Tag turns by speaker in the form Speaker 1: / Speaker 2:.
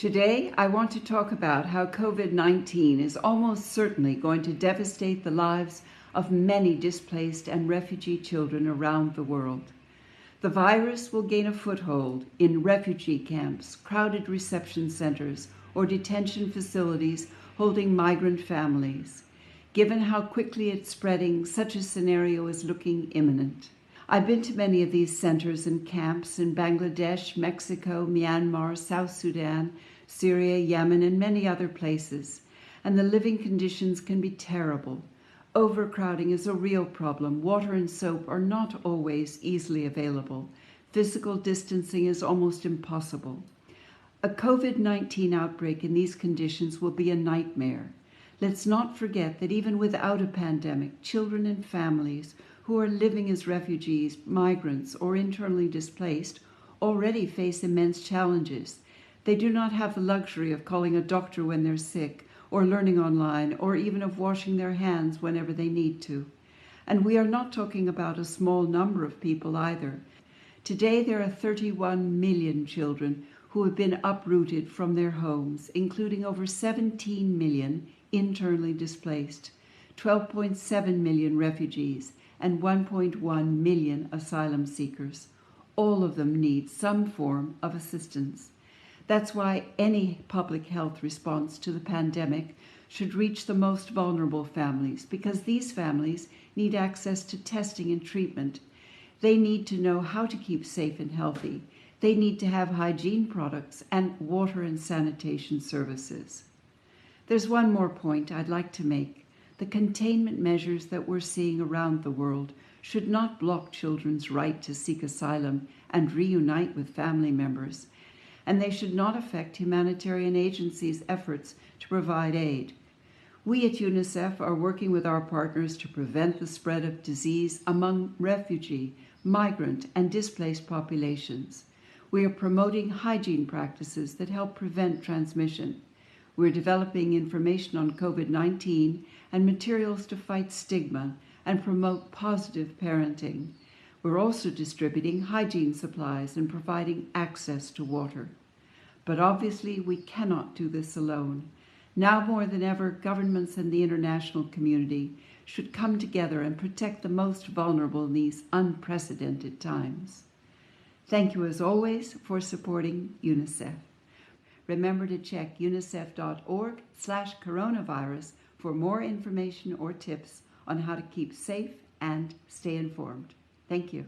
Speaker 1: Today, I want to talk about how COVID-19 is almost certainly going to devastate the lives of many displaced and refugee children around the world. The virus will gain a foothold in refugee camps, crowded reception centers, or detention facilities holding migrant families. Given how quickly it's spreading, such a scenario is looking imminent. I've been to many of these centers and camps in Bangladesh, Mexico, Myanmar, South Sudan, Syria, Yemen, and many other places, and the living conditions can be terrible. Overcrowding is a real problem. Water and soap are not always easily available. Physical distancing is almost impossible. A COVID-19 outbreak in these conditions will be a nightmare. Let's not forget that even without a pandemic, children and families who are living as refugees, migrants, or internally displaced already face immense challenges. They do not have the luxury of calling a doctor when they're sick, or learning online, or even of washing their hands whenever they need to. And we are not talking about a small number of people either. Today there are 31 million children who have been uprooted from their homes, including over 17 million internally displaced, 12.7 million refugees, and 1.1 million asylum seekers. All of them need some form of assistance. That's why any public health response to the pandemic should reach the most vulnerable families, because these families need access to testing and treatment. They need to know how to keep safe and healthy. They need to have hygiene products and water and sanitation services. There's one more point I'd like to make. The containment measures that we're seeing around the world should not block children's right to seek asylum and reunite with family members, and they should not affect humanitarian agencies' efforts to provide aid. We at UNICEF are working with our partners to prevent the spread of disease among refugee, migrant, and displaced populations. We are promoting hygiene practices that help prevent transmission. We're developing information on COVID-19 and materials to fight stigma and promote positive parenting. We're also distributing hygiene supplies and providing access to water. But obviously, we cannot do this alone. Now more than ever, governments and the international community should come together and protect the most vulnerable in these unprecedented times. Thank you, as always, for supporting UNICEF. Remember to check unicef.org/coronavirus for more information or tips on how to keep safe and stay informed. Thank you.